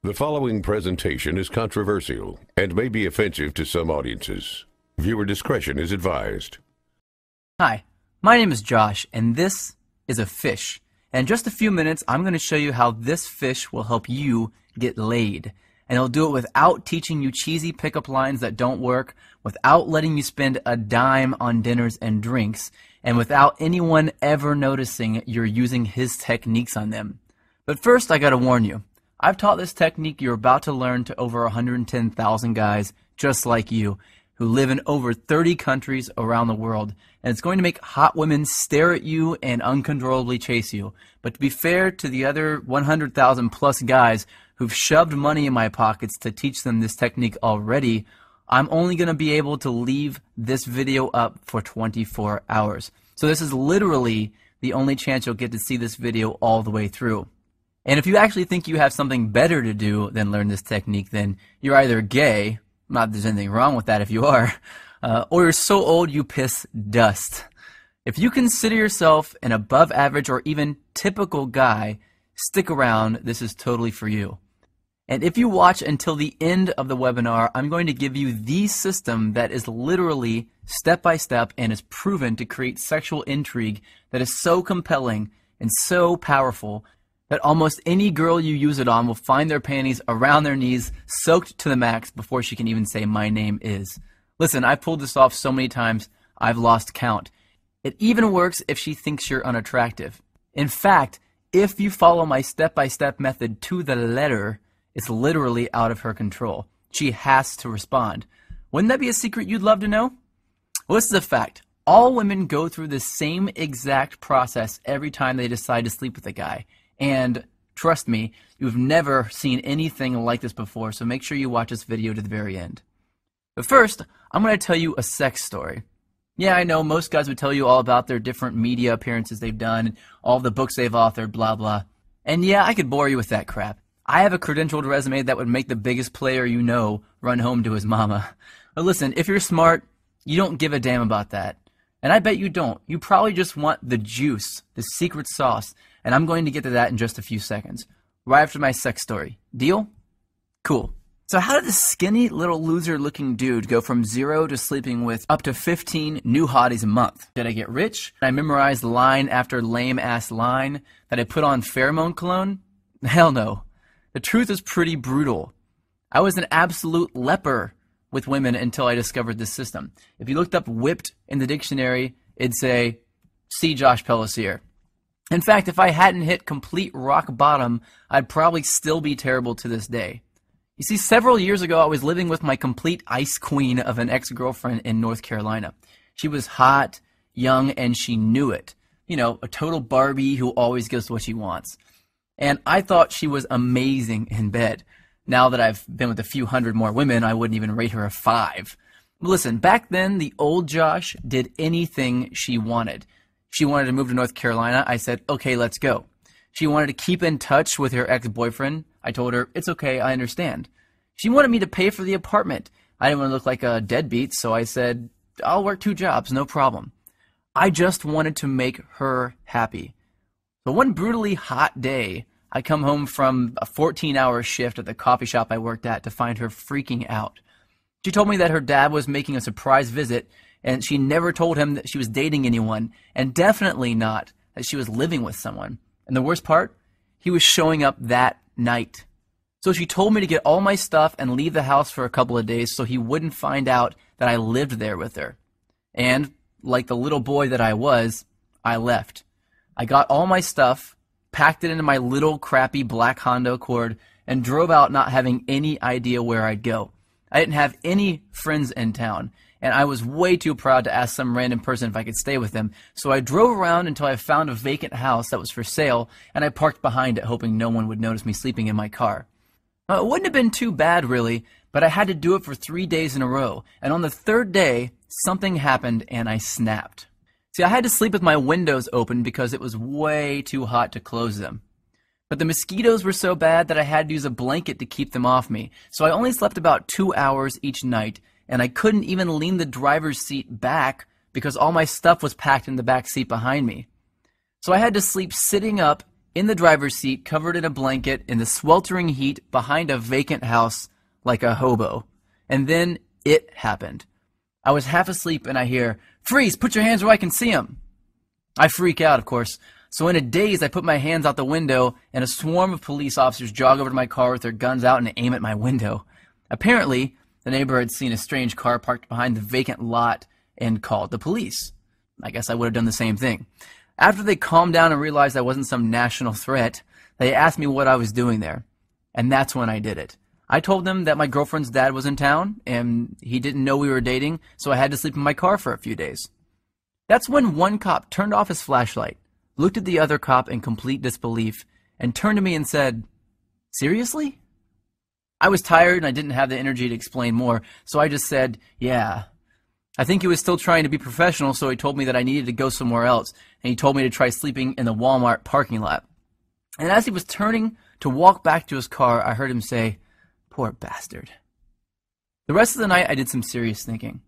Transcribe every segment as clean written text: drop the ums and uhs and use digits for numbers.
The following presentation is controversial and may be offensive to some audiences. Viewer discretion is advised. Hi, my name is Josh, and this is a fish. And in just a few minutes, I'm going to show you how this fish will help you get laid. And it'll do it without teaching you cheesy pickup lines that don't work, without letting you spend a dime on dinners and drinks, and without anyone ever noticing you're using his techniques on them. But first, I gotta warn you. I've taught this technique you're about to learn to over 110,000 guys just like you who live in over 30 countries around the world, and it's going to make hot women stare at you and uncontrollably chase you. But to be fair to the other 100,000 plus guys who've shoved money in my pockets to teach them this technique already, I'm only going to be able to leave this video up for 24 hours. So this is literally the only chance you'll get to see this video all the way through. And if you actually think you have something better to do than learn this technique, then you're either gay, not that there's anything wrong with that if you are, or you're so old you piss dust. If you consider yourself an above average or even typical guy, stick around, this is totally for you. And if you watch until the end of the webinar, I'm going to give you the system that is literally step by step and is proven to create sexual intrigue that is so compelling and so powerful that almost any girl you use it on will find their panties around their knees, soaked to the max before she can even say, "My name is." Listen, I've pulled this off so many times, I've lost count. It even works if she thinks you're unattractive. In fact, if you follow my step-by-step method to the letter, it's literally out of her control. She has to respond. Wouldn't that be a secret you'd love to know? Well, this is a fact. All women go through the same exact process every time they decide to sleep with a guy. And trust me, you've never seen anything like this before, so make sure you watch this video to the very end. But first, I'm going to tell you a sex story. Yeah, I know most guys would tell you all about their different media appearances they've done, and all the books they've authored, blah, blah. And yeah, I could bore you with that crap. I have a credentialed resume that would make the biggest player you know run home to his mama. But listen, if you're smart, you don't give a damn about that. And I bet you don't. You probably just want the juice, the secret sauce, and I'm going to get to that in just a few seconds, right after my sex story. Deal? Cool. So how did this skinny little loser-looking dude go from 0 to sleeping with up to 15 new hotties a month? Did I get rich? Did I memorize line after lame-ass line? Did I put on pheromone cologne? Hell no. The truth is pretty brutal. I was an absolute leper with women until I discovered this system. If you looked up whipped in the dictionary, it'd say, see Josh Pellicer. In fact, if I hadn't hit complete rock bottom, I'd probably still be terrible to this day. You see, several years ago, I was living with my complete ice queen of an ex-girlfriend in North Carolina. She was hot, young, and she knew it. You know, a total Barbie who always gets what she wants. And I thought she was amazing in bed. Now that I've been with a few hundred more women, I wouldn't even rate her a 5. Listen, back then, the old Josh did anything she wanted. She wanted to move to North Carolina. I said, okay, let's go. She wanted to keep in touch with her ex-boyfriend. I told her, it's okay, I understand. She wanted me to pay for the apartment. I didn't want to look like a deadbeat, so I said, I'll work 2 jobs, no problem. I just wanted to make her happy. So one brutally hot day, I come home from a 14-hour shift at the coffee shop I worked at to find her freaking out. She told me that her dad was making a surprise visit, and she never told him that she was dating anyone, and definitely not that she was living with someone. And the worst part, he was showing up that night. So she told me to get all my stuff and leave the house for a couple of days so he wouldn't find out that I lived there with her. And, like the little boy that I was, I left. I got all my stuff, packed it into my little crappy black Honda Accord, and drove out not having any idea where I'd go. I didn't have any friends in town, and I was way too proud to ask some random person if I could stay with them, so I drove around until I found a vacant house that was for sale, and I parked behind it hoping no one would notice me sleeping in my car. It wouldn't have been too bad, really, but I had to do it for 3 days in a row, and on the 3rd day, something happened and I snapped. See, I had to sleep with my windows open because it was way too hot to close them. But the mosquitoes were so bad that I had to use a blanket to keep them off me, so I only slept about 2 hours each night, and I couldn't even lean the driver's seat back because all my stuff was packed in the back seat behind me. So I had to sleep sitting up in the driver's seat, covered in a blanket, in the sweltering heat, behind a vacant house, like a hobo. And then it happened. I was half asleep and I hear, "Freeze, put your hands where I can see them." I freak out, of course. So in a daze, I put my hands out the window and a swarm of police officers jog over to my car with their guns out and aim at my window. Apparently, the neighbor had seen a strange car parked behind the vacant lot and called the police. I guess I would have done the same thing. After they calmed down and realized I wasn't some national threat, they asked me what I was doing there. And that's when I did it. I told them that my girlfriend's dad was in town and he didn't know we were dating, so I had to sleep in my car for a few days. That's when one cop turned off his flashlight, looked at the other cop in complete disbelief, and turned to me and said, "Seriously?" I was tired and I didn't have the energy to explain more, so I just said, "Yeah." I think he was still trying to be professional, so he told me that I needed to go somewhere else, and he told me to try sleeping in the Walmart parking lot. And as he was turning to walk back to his car, I heard him say, "Poor bastard." The rest of the night, I did some serious thinking.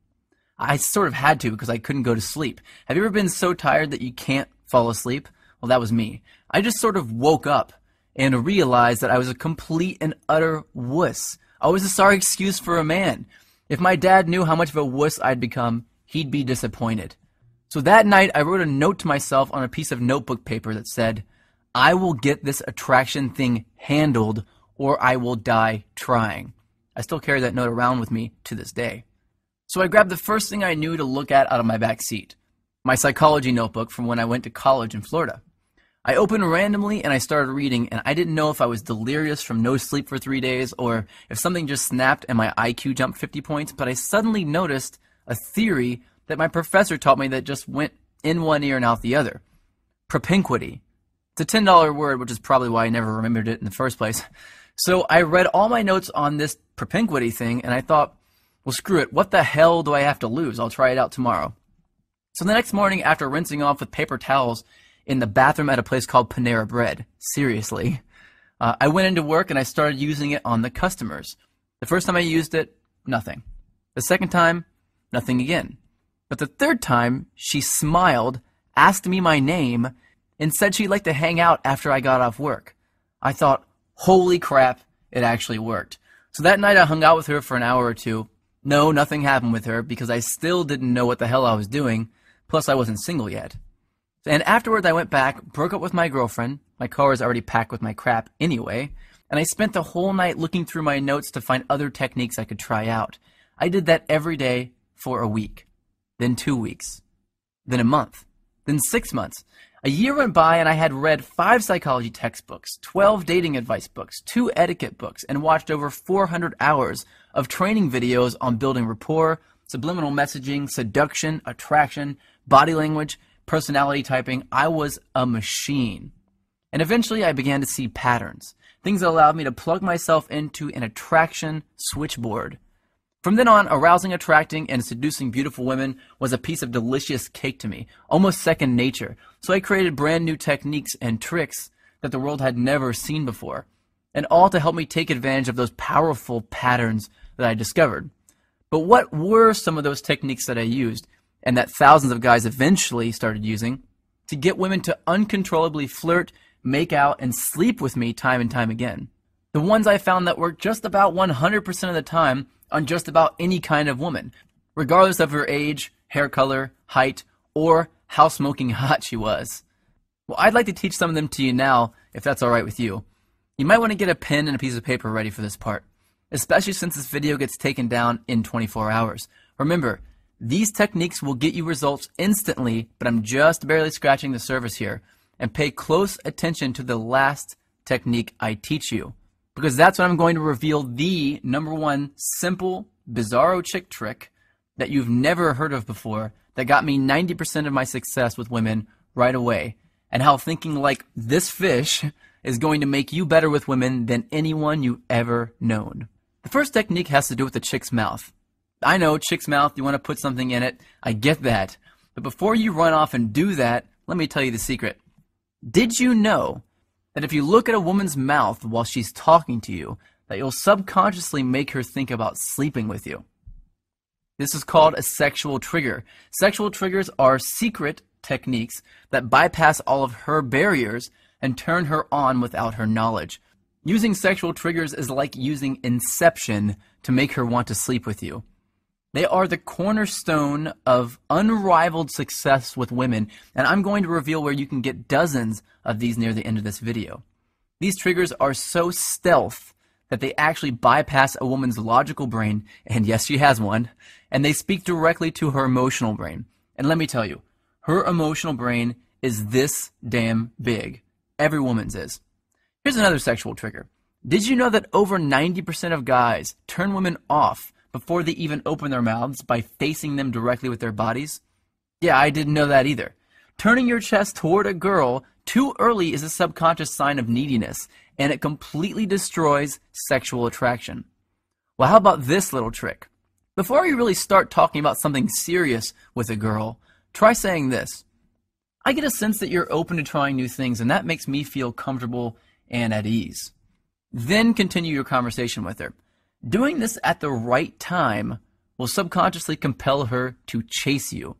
I sort of had to because I couldn't go to sleep. Have you ever been so tired that you can't fall asleep? Well, that was me. I just sort of woke up and realized that I was a complete and utter wuss. I was a sorry excuse for a man. If my dad knew how much of a wuss I'd become, he'd be disappointed. So that night, I wrote a note to myself on a piece of notebook paper that said, "I will get this attraction thing handled or I will die trying." I still carry that note around with me to this day. So I grabbed the first thing I knew to look at out of my back seat, my psychology notebook from when I went to college in Florida. I opened randomly and I started reading, and I didn't know if I was delirious from no sleep for 3 days or if something just snapped and my IQ jumped 50 points, but I suddenly noticed a theory that my professor taught me that just went in one ear and out the other. Propinquity. It's a $10 word, which is probably why I never remembered it in the first place. So I read all my notes on this propinquity thing, and I thought, well, screw it. What the hell do I have to lose? I'll try it out tomorrow. So the next morning, after rinsing off with paper towels in the bathroom at a place called Panera Bread, seriously, I went into work and I started using it on the customers. The first time I used it, nothing. The second time, nothing again. But the third time, she smiled, asked me my name, and said she'd like to hang out after I got off work. I thought, holy crap, it actually worked. So that night I hung out with her for an hour or two. No, nothing happened with her because I still didn't know what the hell I was doing, plus I wasn't single yet. And afterwards I went back, broke up with my girlfriend. My car was already packed with my crap anyway, and I spent the whole night looking through my notes to find other techniques I could try out. I did that every day for a week, then 2 weeks, then a month, then 6 months. A year went by and I had read 5 psychology textbooks, 12 dating advice books, 2 etiquette books, and watched over 400 hours of training videos on building rapport, subliminal messaging, seduction, attraction, body language, personality typing. I was a machine. And eventually I began to see patterns, things that allowed me to plug myself into an attraction switchboard. From then on, arousing, attracting, and seducing beautiful women was a piece of delicious cake to me, almost second nature. So I created brand new techniques and tricks that the world had never seen before, and all to help me take advantage of those powerful patterns that I discovered. But what were some of those techniques that I used, and that thousands of guys eventually started using, to get women to uncontrollably flirt, make out, and sleep with me time and time again? The ones I found that worked just about 100% of the time on just about any kind of woman, regardless of her age, hair color, height, or how smoking hot she was. Well, I'd like to teach some of them to you now, if that's alright with you. You might want to get a pen and a piece of paper ready for this part, especially since this video gets taken down in 24 hours. Remember, these techniques will get you results instantly, but I'm just barely scratching the surface here. And pay close attention to the last technique I teach you, because that's when I'm going to reveal the #1 simple, bizarro chick trick that you've never heard of before that got me 90% of my success with women right away, and how thinking like this fish is going to make you better with women than anyone you've ever known. The first technique has to do with the chick's mouth. I know, chick's mouth, you want to put something in it. I get that. But before you run off and do that, let me tell you the secret. Did you know that if you look at a woman's mouth while she's talking to you, that you'll subconsciously make her think about sleeping with you? This is called a sexual trigger. Sexual triggers are secret techniques that bypass all of her barriers and turn her on without her knowledge. Using sexual triggers is like using Inception to make her want to sleep with you. They are the cornerstone of unrivaled success with women, and I'm going to reveal where you can get dozens of these near the end of this video. These triggers are so stealth that they actually bypass a woman's logical brain, and yes, she has one, and they speak directly to her emotional brain. And let me tell you, her emotional brain is this damn big. Every woman's is. Here's another sexual trigger. Did you know that over 90% of guys turn women off before they even open their mouths by facing them directly with their bodies? Yeah, I didn't know that either. Turning your chest toward a girl too early is a subconscious sign of neediness, and it completely destroys sexual attraction. Well, how about this little trick? Before you really start talking about something serious with a girl, try saying this. I get a sense that you're open to trying new things, and that makes me feel comfortable and at ease. Then continue your conversation with her. Doing this at the right time will subconsciously compel her to chase you.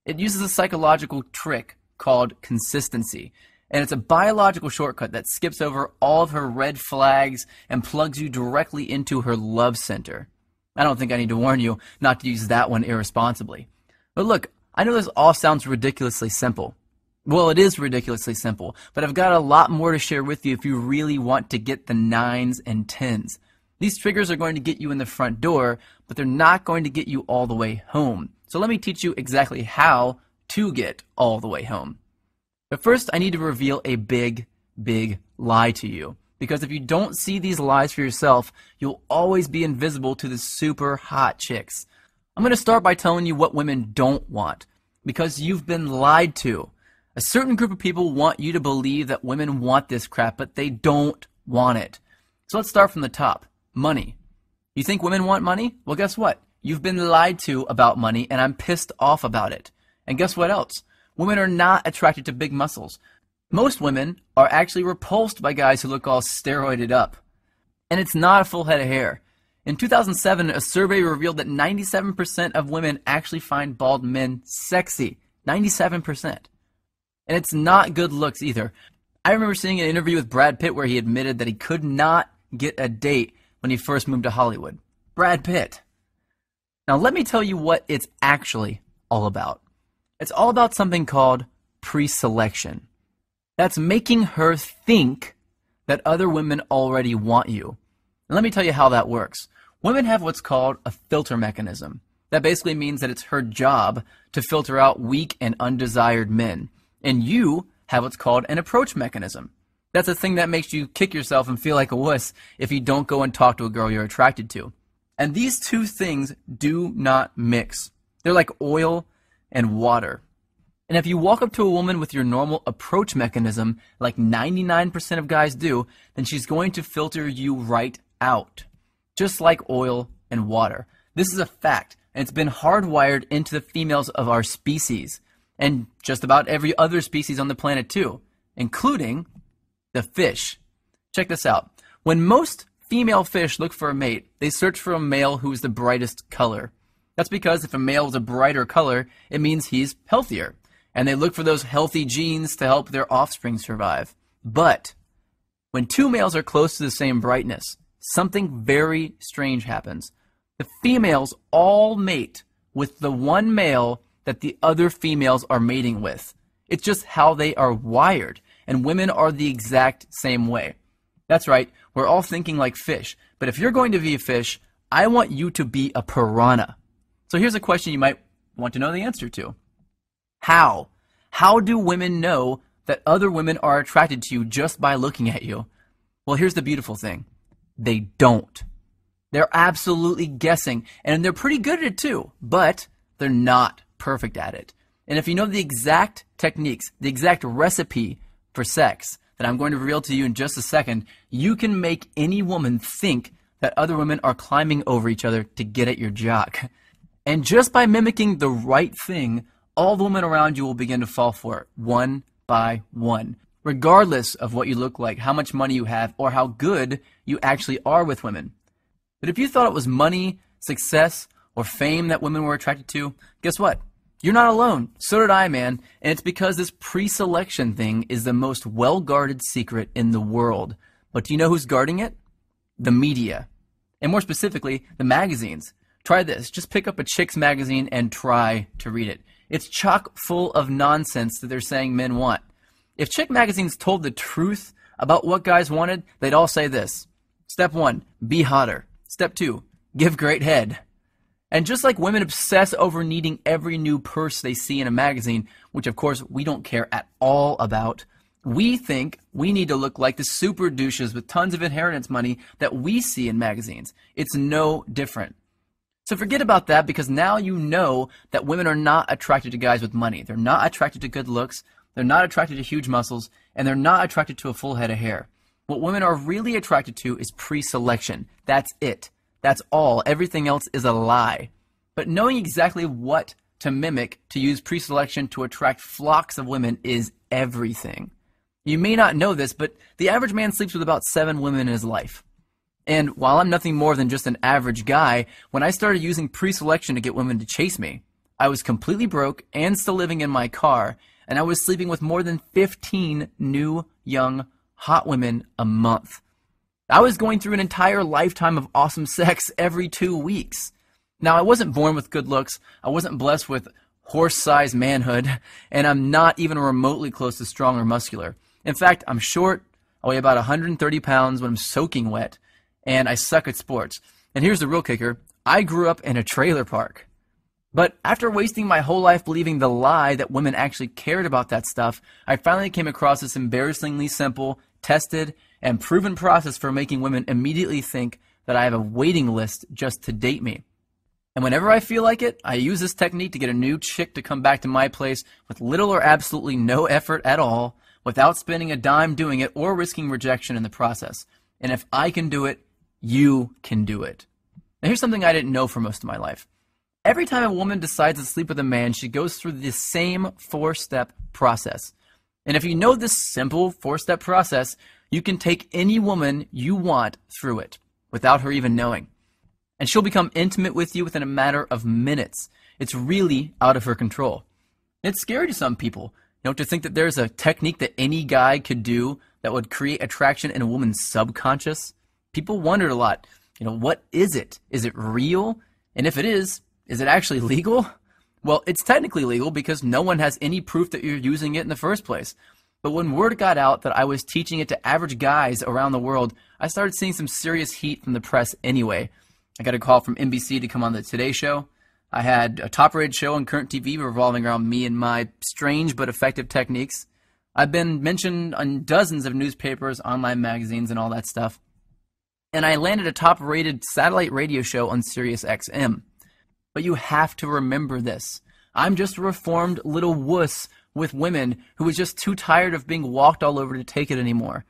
It uses a psychological trick called consistency, and it's a biological shortcut that skips over all of her red flags and plugs you directly into her love center. I don't think I need to warn you not to use that one irresponsibly. But look, I know this all sounds ridiculously simple. Well, it is ridiculously simple, but I've got a lot more to share with you if you really want to get the 9s and 10s. These triggers are going to get you in the front door, but they're not going to get you all the way home. So let me teach you exactly how to get all the way home. But first, I need to reveal a big, big lie to you. Because if you don't see these lies for yourself, you'll always be invisible to the super hot chicks. I'm going to start by telling you what women don't want. Because you've been lied to. A certain group of people want you to believe that women want this crap, but they don't want it. So let's start from the top. Money. You think women want money? Well, guess what? You've been lied to about money, and I'm pissed off about it. And guess what else? Women are not attracted to big muscles. Most women are actually repulsed by guys who look all steroided up. And it's not a full head of hair. In 2007, a survey revealed that 97% of women actually find bald men sexy. 97%. And it's not good looks either. I remember seeing an interview with Brad Pitt where he admitted that he could not get a date when he first moved to Hollywood. Brad Pitt. Now let me tell you what it's actually all about. It's all about something called pre-selection. That's making her think that other women already want you. And let me tell you how that works. Women have what's called a filter mechanism. That basically means that it's her job to filter out weak and undesired men. And you have what's called an approach mechanism. That's a thing that makes you kick yourself and feel like a wuss if you don't go and talk to a girl you're attracted to. And these two things do not mix. They're like oil and water. And if you walk up to a woman with your normal approach mechanism, like 99% of guys do, then she's going to filter you right out. Just like oil and water. This is a fact, and it's been hardwired into the females of our species. And just about every other species on the planet too, including the fish. Check this out. When most female fish look for a mate, they search for a male who's the brightest color. That's because if a male is a brighter color, it means he's healthier. And they look for those healthy genes to help their offspring survive. But when two males are close to the same brightness, something very strange happens. The females all mate with the one male that the other females are mating with. It's just how they are wired, and women are the exact same way. That's right, we're all thinking like fish, but if you're going to be a fish, I want you to be a piranha. So here's a question you might want to know the answer to. How? How do women know that other women are attracted to you just by looking at you? Well, here's the beautiful thing. They don't. They're absolutely guessing, and they're pretty good at it too, but they're not perfect at it. And if you know the exact techniques, the exact recipe for sex that I'm going to reveal to you in just a second, you can make any woman think that other women are climbing over each other to get at your jock. And just by mimicking the right thing, all the women around you will begin to fall for it, one by one, regardless of what you look like, how much money you have, or how good you actually are with women. But if you thought it was money, success, or fame that women were attracted to, guess what? You're not alone. So did I, man. And it's because this pre-selection thing is the most well-guarded secret in the world. But do you know who's guarding it? The media. And more specifically, the magazines. Try this. Just pick up a chick's magazine and try to read it. It's chock full of nonsense that they're saying men want. If chick magazines told the truth about what guys wanted, they'd all say this. Step 1, be hotter. Step 2, give great head. And just like women obsess over needing every new purse they see in a magazine, which of course we don't care at all about, we think we need to look like the super douches with tons of inheritance money that we see in magazines. It's no different. So forget about that, because now you know that women are not attracted to guys with money. They're not attracted to good looks. They're not attracted to huge muscles. And they're not attracted to a full head of hair. What women are really attracted to is pre-selection. That's it. That's all. Everything else is a lie. But knowing exactly what to mimic to use pre-selection to attract flocks of women is everything. You may not know this, but the average man sleeps with about 7 women in his life. And while I'm nothing more than just an average guy, when I started using pre-selection to get women to chase me, I was completely broke and still living in my car, and I was sleeping with more than 15 new, young, hot women a month. I was going through an entire lifetime of awesome sex every 2 weeks. Now, I wasn't born with good looks, I wasn't blessed with horse-sized manhood, and I'm not even remotely close to strong or muscular. In fact, I'm short, I weigh about 130 pounds when I'm soaking wet, and I suck at sports. And here's the real kicker, I grew up in a trailer park. But after wasting my whole life believing the lie that women actually cared about that stuff, I finally came across this embarrassingly simple, tested, and proven process for making women immediately think that I have a waiting list just to date me. And whenever I feel like it, I use this technique to get a new chick to come back to my place with little or absolutely no effort at all, without spending a dime doing it or risking rejection in the process. And if I can do it, you can do it. Now here's something I didn't know for most of my life. Every time a woman decides to sleep with a man, she goes through the same 4-step process. And if you know this simple 4-step process, you can take any woman you want through it without her even knowing. And she'll become intimate with you within a matter of minutes. It's really out of her control. It's scary to some people, to think that there's a technique that any guy could do that would create attraction in a woman's subconscious. People wondered a lot, what is it? Is it real? And if it is it actually legal? Well, it's technically legal because no one has any proof that you're using it in the first place. But when word got out that I was teaching it to average guys around the world, I started seeing some serious heat from the press anyway. I got a call from NBC to come on the Today Show. I had a top-rated show on current TV revolving around me and my strange but effective techniques. I've been mentioned on dozens of newspapers, online magazines, and all that stuff. And I landed a top-rated satellite radio show on Sirius XM. But you have to remember this. I'm just a reformed little wuss with women who was just too tired of being walked all over to take it anymore.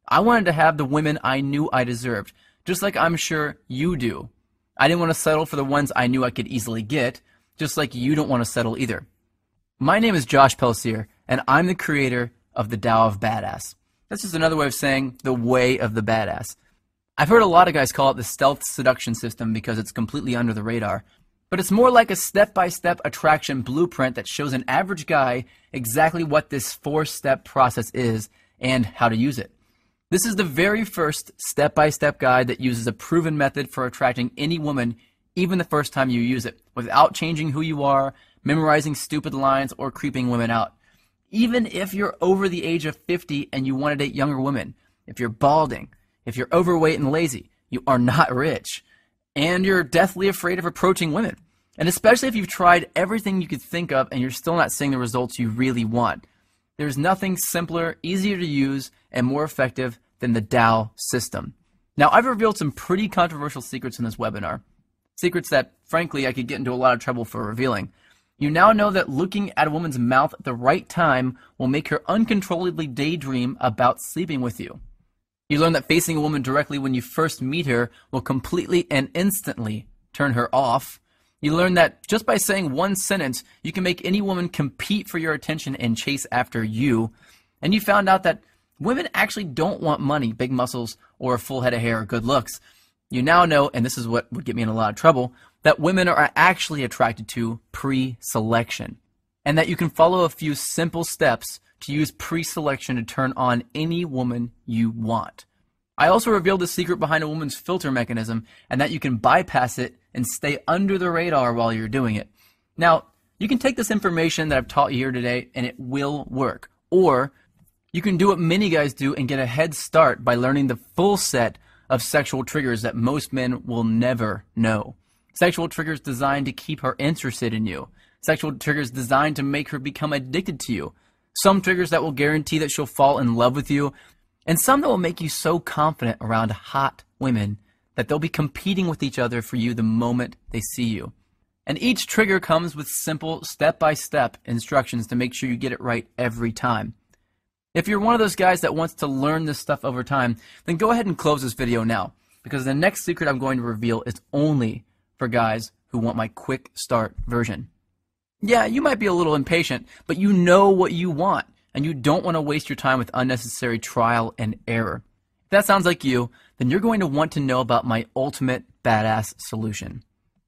I wanted to have the women I knew I deserved, just like I'm sure you do. I didn't want to settle for the ones I knew I could easily get, just like you don't want to settle either. My name is Josh Pellicer, and I'm the creator of the Tao of Badass. That's just another way of saying the way of the badass. I've heard a lot of guys call it the stealth seduction system because it's completely under the radar. But it's more like a step-by-step attraction blueprint that shows an average guy exactly what this 4-step process is and how to use it. This is the very first step-by-step guide that uses a proven method for attracting any woman, even the first time you use it, without changing who you are, memorizing stupid lines, or creeping women out. Even if you're over the age of 50 and you want to date younger women, if you're balding, if you're overweight and lazy, you are not rich, and you're deathly afraid of approaching women. And especially if you've tried everything you could think of and you're still not seeing the results you really want. There's nothing simpler, easier to use, and more effective than the Tao system. Now, I've revealed some pretty controversial secrets in this webinar. Secrets that, frankly, I could get into a lot of trouble for revealing. You now know that looking at a woman's mouth at the right time will make her uncontrollably daydream about sleeping with you. You learn that facing a woman directly when you first meet her will completely and instantly turn her off. You learn that just by saying one sentence, you can make any woman compete for your attention and chase after you. And you found out that women actually don't want money, big muscles, or a full head of hair or good looks. You now know, and this is what would get me in a lot of trouble, that women are actually attracted to pre-selection, and that you can follow a few simple steps to use pre-selection to turn on any woman you want. I also revealed the secret behind a woman's filter mechanism, and that you can bypass it and stay under the radar while you're doing it. Now, you can take this information that I've taught you here today and it will work. Or you can do what many guys do and get a head start by learning the full set of sexual triggers that most men will never know. Sexual triggers designed to keep her interested in you. Sexual triggers designed to make her become addicted to you. Some triggers that will guarantee that she'll fall in love with you. And some that will make you so confident around hot women that they'll be competing with each other for you the moment they see you. And each trigger comes with simple step-by-step instructions to make sure you get it right every time. If you're one of those guys that wants to learn this stuff over time, then go ahead and close this video now, because the next secret I'm going to reveal is only for guys who want my quick start version. Yeah, you might be a little impatient, but you know what you want, and you don't want to waste your time with unnecessary trial and error. If that sounds like you, then you're going to want to know about my ultimate badass solution.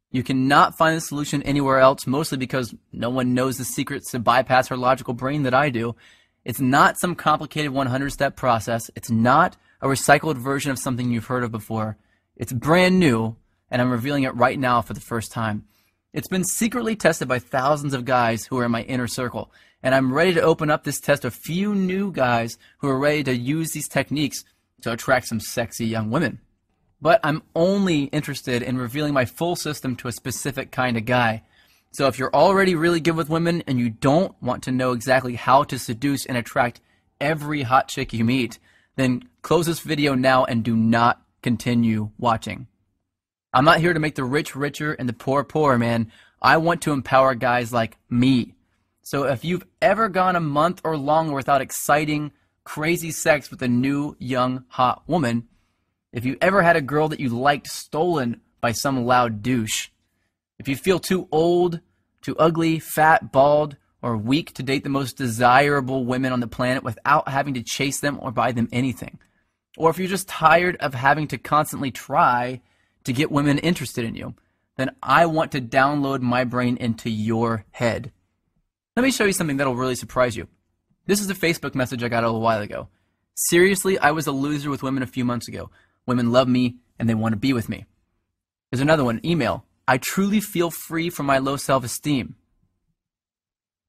You cannot find the solution anywhere else, mostly because no one knows the secrets to bypass her logical brain that I do. It's not some complicated 100-step process. It's not a recycled version of something you've heard of before. It's brand new, and I'm revealing it right now for the first time. It's been secretly tested by thousands of guys who are in my inner circle, and I'm ready to open up this test to a few new guys who are ready to use these techniques to attract some sexy young women. But I'm only interested in revealing my full system to a specific kind of guy. So if you're already really good with women and you don't want to know exactly how to seduce and attract every hot chick you meet, then close this video now and do not continue watching. I'm not here to make the rich richer and the poor poorer, man. I want to empower guys like me. So if you've ever gone a month or longer without exciting, crazy sex with a new, young, hot woman, if you ever had a girl that you liked stolen by some loud douche, if you feel too old, too ugly, fat, bald, or weak to date the most desirable women on the planet without having to chase them or buy them anything, or if you're just tired of having to constantly try to get women interested in you, then I want to download my brain into your head. Let me show you something that'll really surprise you. This is a Facebook message I got a little while ago. Seriously, I was a loser with women a few months ago. Women love me and they want to be with me. There's another one, email. I truly feel free from my low self-esteem.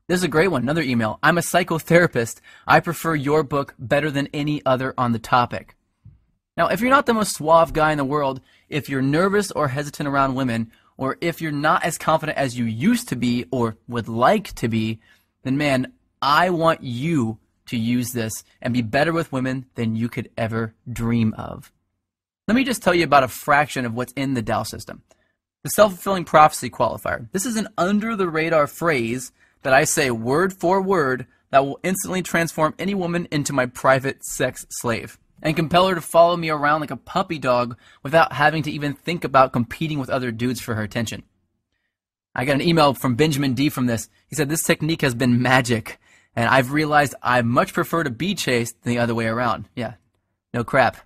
This is a great one, another email. I'm a psychotherapist. I prefer your book better than any other on the topic. Now, if you're not the most suave guy in the world, if you're nervous or hesitant around women, or if you're not as confident as you used to be or would like to be, then man, I want you to use this and be better with women than you could ever dream of. Let me just tell you about a fraction of what's in the Dow system. The self-fulfilling prophecy qualifier. This is an under-the-radar phrase that I say word for word that will instantly transform any woman into my private sex slave and compel her to follow me around like a puppy dog without having to even think about competing with other dudes for her attention. I got an email from Benjamin D from this. He said, this technique has been magic, and I've realized I much prefer to be chased than the other way around. Yeah, no crap.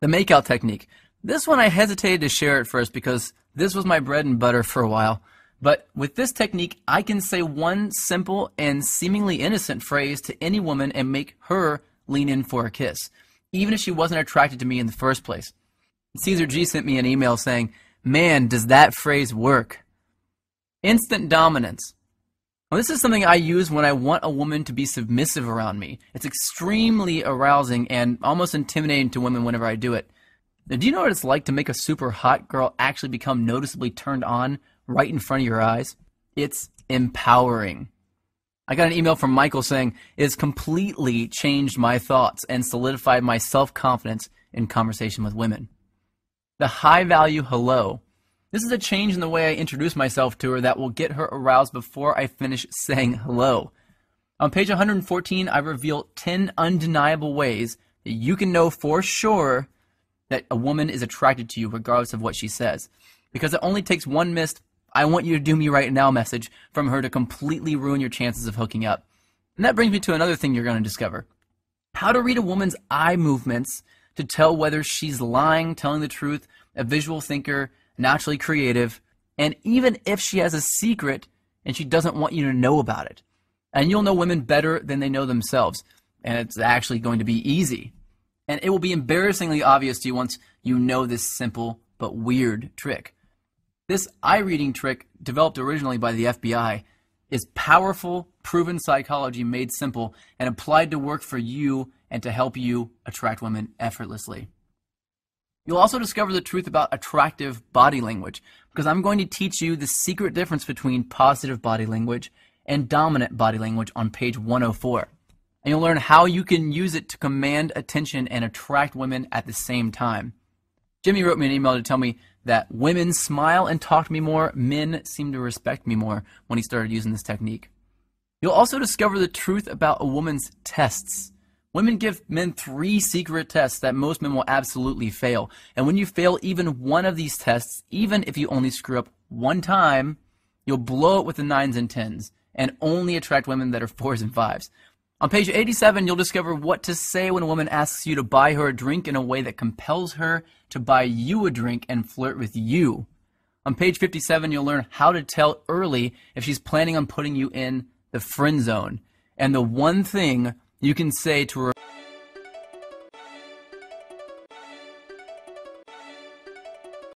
The makeout technique. This one I hesitated to share at first because this was my bread and butter for a while. But with this technique, I can say one simple and seemingly innocent phrase to any woman and make her lean in for a kiss, even if she wasn't attracted to me in the first place. Caesar G sent me an email saying, man, does that phrase work? Instant dominance. Well, this is something I use when I want a woman to be submissive around me. It's extremely arousing and almost intimidating to women whenever I do it. Now, do you know what it's like to make a super hot girl actually become noticeably turned on right in front of your eyes? It's empowering. I got an email from Michael saying, it's completely changed my thoughts and solidified my self-confidence in conversation with women. The high-value hello. This is a change in the way I introduce myself to her that will get her aroused before I finish saying hello. On page 114, I reveal 10 undeniable ways that you can know for sure that a woman is attracted to you regardless of what she says. Because it only takes one missed, I want you to do me right now message from her to completely ruin your chances of hooking up. And that brings me to another thing you're going to discover. How to read a woman's eye movements to tell whether she's lying, telling the truth, a visual thinker, naturally creative, and even if she has a secret and she doesn't want you to know about it. And you'll know women better than they know themselves, and it's actually going to be easy. And it will be embarrassingly obvious to you once you know this simple but weird trick. This eye reading trick, developed originally by the FBI, is powerful, proven psychology made simple and applied to work for you and to help you attract women effortlessly. You'll also discover the truth about attractive body language, because I'm going to teach you the secret difference between positive body language and dominant body language on page 104. And you'll learn how you can use it to command attention and attract women at the same time. Jimmy wrote me an email to tell me that women smile and talk to me more, men seem to respect me more when he started using this technique. You'll also discover the truth about a woman's tests. Women give men 3 secret tests that most men will absolutely fail. And when you fail even one of these tests, even if you only screw up one time, you'll blow it with the 9s and 10s and only attract women that are 4s and 5s. On page 87, you'll discover what to say when a woman asks you to buy her a drink in a way that compels her to buy you a drink and flirt with you. On page 57, you'll learn how to tell early if she's planning on putting you in the friend zone. And the one thing you can say to her